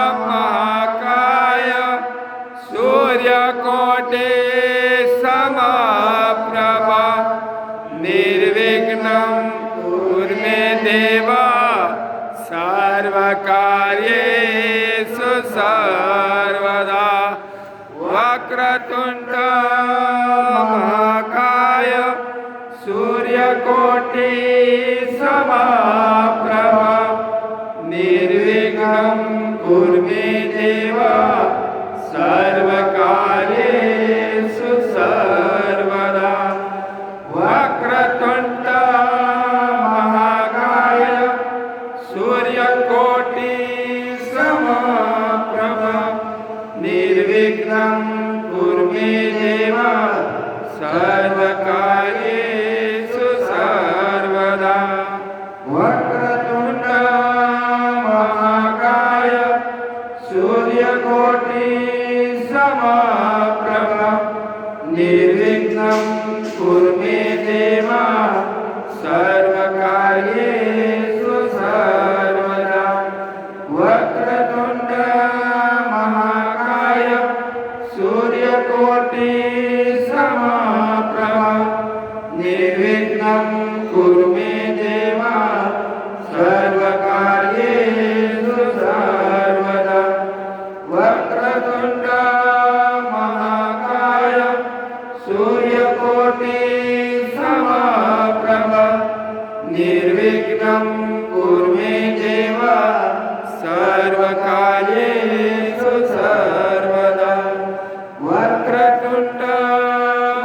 महाकाय सूर्यकोटि समप्रभा निर्विघ्नं कुरु मे देव सर्वकार्येषु सर्वदा। वक्रतुण्ड महाकाय सूर्यकोटि समप्रभा निर्विघ्नं कुरु मे देव सर्वकार्येषु सर्वदा। वक्रतुण्ड महाकाय सूर्यकोटि समप्रभा निर्विघ्नं कुरु मे देव सर्वकार्येषु सर्वदा। वक्रतुण्ड महाकाय सूर्यकोटि समप्रभा निर्विघ्नं कुरु मे देव सर्वकार्येषु सर्वदा। वक्रतुण्ड महाकाय सूर्यकोटि समप्रभा निर्विघ्नं कुरु मे देव सर्वकार्येषु सर्वदा। वक्रतुण्ड महाकाय सूर्यकोटि समप्रभा निर्विघ्नं कुरु मे देव सर्वकार्येषु सर्वदा। वक्रतुण्ड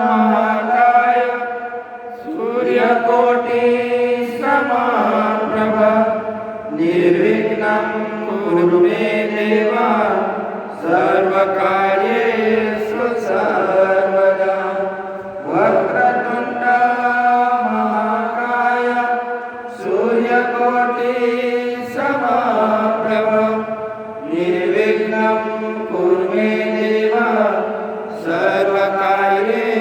महाकाय सूर्यकोटि समप्रभा निर्विघ्नं कुरु मे देव सर्वकार्येषु सर्वदा। वक्रतुण्ड महाकाय सूर्यकोटि समप्रभा निर्विघ्नं कुरु मे देव सर्वकार्येषु